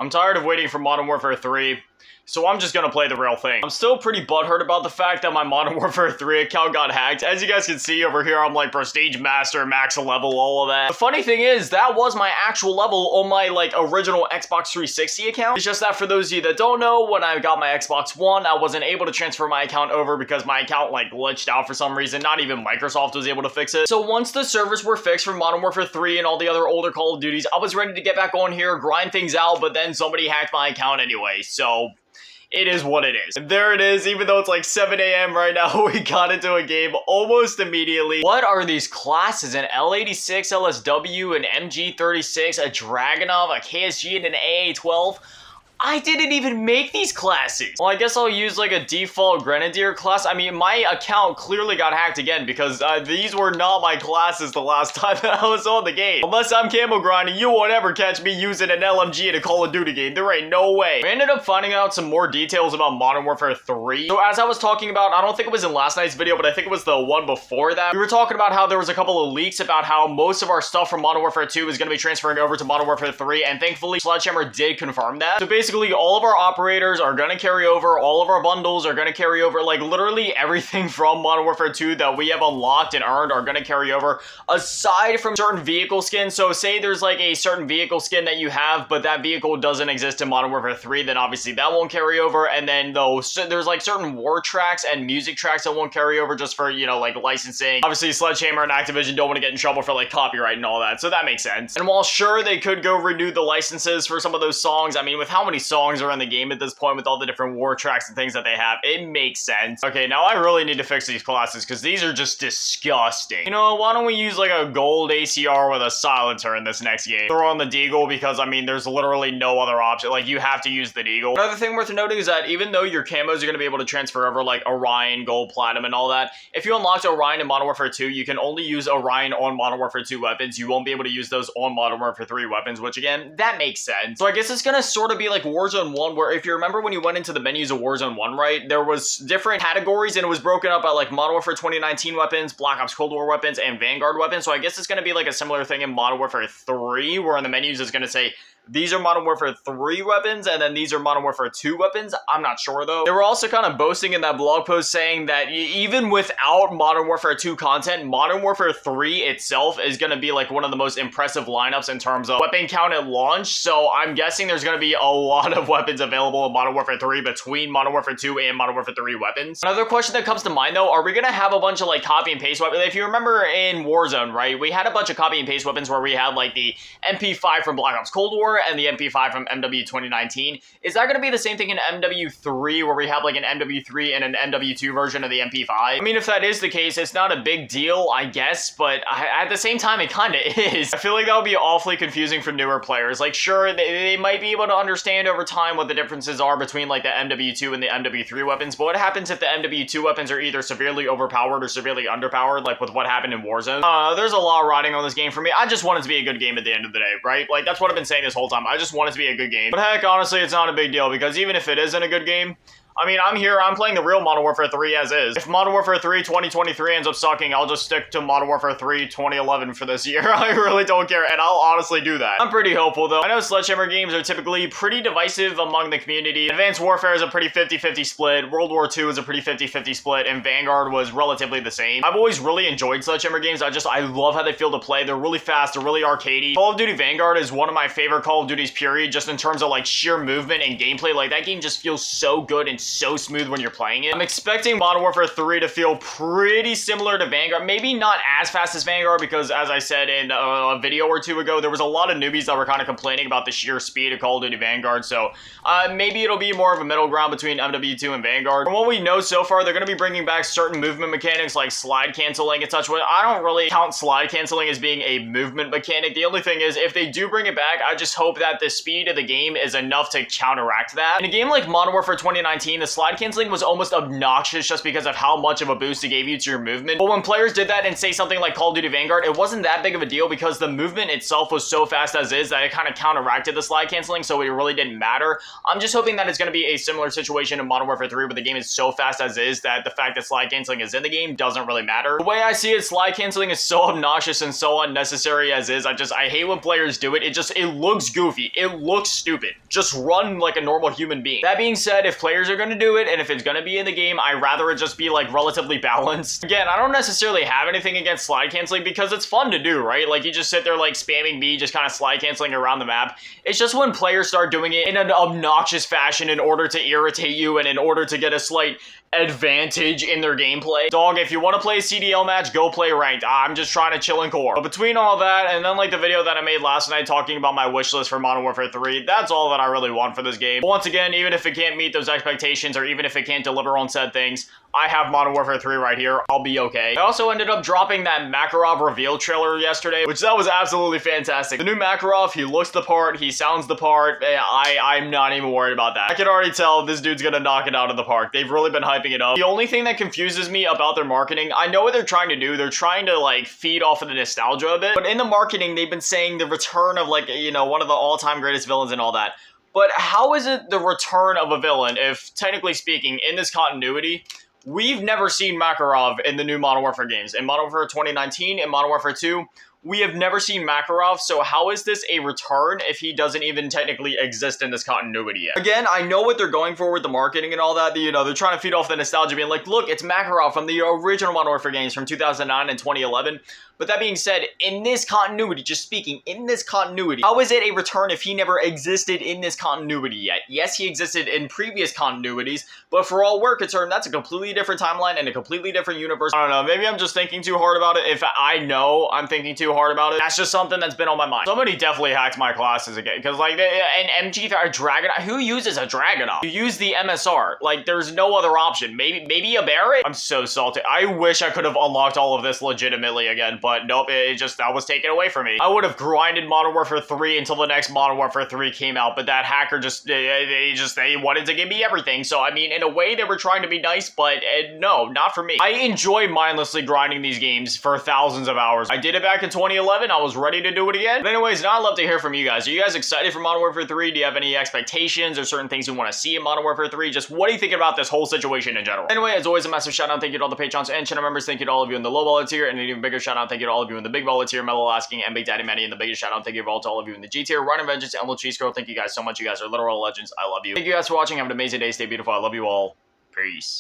I'm tired of waiting for Modern Warfare 3, so I'm just gonna play the real thing. I'm still pretty butthurt about the fact that my Modern Warfare 3 account got hacked. As you guys can see over here, I'm like Prestige Master, Max level, all of that. The funny thing is, that was my actual level on my like original Xbox 360 account. It's just that for those of you that don't know, when I got my Xbox One, I wasn't able to transfer my account over because my account like glitched out for some reason. Not even Microsoft was able to fix it. So once the servers were fixed for Modern Warfare 3 and all the other older Call of Duties, I was ready to get back on here, grind things out, but then somebody hacked my account anyway, so it is what it is. And there it is, even though it's like 7 a.m. right now, we got into a game almost immediately. What are these classes? An L86, LSW, an MG36, a Dragunov, a KSG, and an AA-12? I didn't even make these classes. Well, I guess I'll use like a default Grenadier class. I mean, my account clearly got hacked again because these were not my classes the last time that I was on the game. Unless I'm camo grinding, you won't ever catch me using an LMG in a Call of Duty game. There ain't no way. We ended up finding out some more details about Modern Warfare 3. So as I was talking about, I don't think it was in last night's video, but I think it was the one before that. We were talking about how there was a couple of leaks about how most of our stuff from Modern Warfare 2 is going to be transferring over to Modern Warfare 3, and thankfully Sledgehammer did confirm that. So basically, all of our operators are going to carry over, all of our bundles are going to carry over, like literally everything from Modern Warfare 2 that we have unlocked and earned are going to carry over, aside from certain vehicle skins. So say there's like a certain vehicle skin that you have, but that vehicle doesn't exist in Modern Warfare 3, then obviously that won't carry over. And then there's like certain war tracks and music tracks that won't carry over just for, you know, like licensing. Obviously Sledgehammer and Activision don't want to get in trouble for like copyright and all that, so that makes sense. And while sure they could go renew the licenses for some of those songs, I mean, with how many songs are in the game at this point with all the different war tracks and things that they have, it makes sense. Okay, now I really need to fix these classes because these are just disgusting. You know, why don't we use like a gold ACR with a silencer in this next game? Throw on the Deagle because, I mean, there's literally no other option. Like, you have to use the Deagle. Another thing worth noting is that even though your camos are going to be able to transfer over like Orion, Gold, Platinum, and all that, if you unlocked Orion in Modern Warfare 2, you can only use Orion on Modern Warfare 2 weapons. You won't be able to use those on Modern Warfare 3 weapons, which again, that makes sense. So I guess it's going to sort of be like Warzone 1, where if you remember when you went into the menus of Warzone 1, right, there was different categories and it was broken up by like Modern Warfare 2019 weapons, Black Ops Cold War weapons, and Vanguard weapons. So I guess it's going to be like a similar thing in Modern Warfare 3, where in the menus it's going to say these are Modern Warfare 3 weapons, and then these are Modern Warfare 2 weapons. I'm not sure, though. They were also kind of boasting in that blog post saying that even without Modern Warfare 2 content, Modern Warfare 3 itself is going to be like one of the most impressive lineups in terms of weapon count at launch. So I'm guessing there's going to be a lot of weapons available in Modern Warfare 3 between Modern Warfare 2 and Modern Warfare 3 weapons. Another question that comes to mind, though, are we going to have a bunch of like copy and paste weapons? If you remember in Warzone, right, we had a bunch of copy and paste weapons where we had like the MP5 from Black Ops Cold War and the MP5 from MW 2019. Is that going to be the same thing in MW3, where we have like an MW3 and an MW2 version of the MP5? I mean, if that is the case, it's not a big deal, I guess, but at the same time, it kind of is. I feel like that would be awfully confusing for newer players. Like, sure, they might be able to understand over time what the differences are between like the MW2 and the MW3 weapons, but what happens if the MW2 weapons are either severely overpowered or severely underpowered, like with what happened in Warzone? There's a lot riding on this game for me. I just want it to be a good game at the end of the day, right? Like, that's what I've been saying this whole time. I just want it to be a good game. But heck, honestly, it's not a big deal, because even if it isn't a good game, I mean, I'm playing the real Modern Warfare 3 as is. If Modern Warfare 3 2023 ends up sucking, I'll just stick to Modern Warfare 3 2011 for this year. I really don't care, and I'll honestly do that. I'm pretty hopeful, though. I know Sledgehammer games are typically pretty divisive among the community. Advanced Warfare is a pretty 50-50 split, World War II is a pretty 50-50 split, and Vanguard was relatively the same. I've always really enjoyed Sledgehammer games. I love how they feel to play. They're really fast, they're really arcadey. Call of Duty Vanguard is one of my favorite Call of Duties, period, just in terms of like sheer movement and gameplay. Like, that game just feels so good and so smooth when you're playing it. I'm expecting Modern Warfare 3 to feel pretty similar to Vanguard. Maybe not as fast as Vanguard, because as I said in a video or two ago, there was a lot of newbies that were kind of complaining about the sheer speed of Call of Duty Vanguard, so maybe it'll be more of a middle ground between MW2 and Vanguard. From what we know so far, they're going to be bringing back certain movement mechanics like slide canceling and such. I don't really count slide canceling as being a movement mechanic. The only thing is, if they do bring it back, I just hope that the speed of the game is enough to counteract that. In a game like Modern Warfare 2019, the slide canceling was almost obnoxious just because of how much of a boost it gave you to your movement. But when players did that and say something like Call of Duty Vanguard, it wasn't that big of a deal because the movement itself was so fast as is that it kind of counteracted the slide canceling, so it really didn't matter. I'm just hoping that it's going to be a similar situation in Modern Warfare 3 where the game is so fast as is that the fact that slide canceling is in the game doesn't really matter. The way I see it, slide canceling is so obnoxious and so unnecessary as is. I hate when players do it. It looks goofy. It looks stupid. Just run like a normal human being. That being said, if players are going to do it and if it's going to be in the game, I'd rather it just be like relatively balanced. Again, I don't necessarily have anything against slide canceling because it's fun to do, right? Like you just sit there like spamming B, just kind of slide canceling around the map. It's just when players start doing it in an obnoxious fashion in order to irritate you and in order to get a slight advantage in their gameplay. Dog, if you want to play a CDL match, go play ranked. I'm just trying to chill in core. But between all that and then like the video that I made last night talking about my wish list for Modern Warfare 3, that's all that I really want for this game. But once again, even if it can't meet those expectations or even if it can't deliver on said things, I have Modern Warfare 3 right here. I'll be okay. I also ended up dropping that Makarov reveal trailer yesterday, which that was absolutely fantastic. The new Makarov, he looks the part, he sounds the part. I'm not even worried about that. I can already tell this dude's gonna knock it out of the park. They've really been hyping it up. The only thing that confuses me about their marketing, I know what they're trying to do. They're trying to like feed off of the nostalgia a bit, but in the marketing, they've been saying the return of like, you know, one of the all-time greatest villains and all that. But how is it the return of a villain if, technically speaking, in this continuity, we've never seen Makarov in the new Modern Warfare games. In Modern Warfare 2019, in Modern Warfare 2, we have never seen Makarov, so how is this a return if he doesn't even technically exist in this continuity yet? Again, I know what they're going for with the marketing and all that. You know, they're trying to feed off the nostalgia, being like, look, it's Makarov from the original Modern Warfare games from 2009 and 2011. But that being said, in this continuity, just speaking, in this continuity, how is it a return if he never existed in this continuity yet? Yes, he existed in previous continuities, but for all we're concerned, that's a completely different timeline and a completely different universe. I don't know, maybe I'm just thinking too hard about it. If I know I'm thinking too hard about it, that's just something that's been on my mind. Somebody definitely hacked my classes again, because like, an MG, a Dragunov, who uses a Dragunov? You use the MSR, like there's no other option. Maybe a Barrett? I'm so salty. I wish I could have unlocked all of this legitimately again, but nope, that was taken away from me. I would have grinded Modern Warfare 3 until the next Modern Warfare 3 came out, but that hacker they wanted to give me everything. So, I mean, in a way, they were trying to be nice, but no, not for me. I enjoy mindlessly grinding these games for thousands of hours. I did it back in 2011. I was ready to do it again. But anyways, now I'd love to hear from you guys. Are you guys excited for Modern Warfare 3? Do you have any expectations or certain things you want to see in Modern Warfare 3? Just what do you think about this whole situation in general? Anyway, as always, a massive shout out. Thank you to all the Patrons and channel members. Thank you to all of you in the low baller tier, and an even bigger shout out. Thank you to all of you in the big baller tier, Mellow Asking, and Big Daddy Manny, and the biggest shout out. Thank you to all of you in the G tier, Ryan Vengeance, and Little Cheese Girl. Thank you guys so much. You guys are literal legends. I love you. Thank you guys for watching. Have an amazing day. Stay beautiful. I love you all. Peace.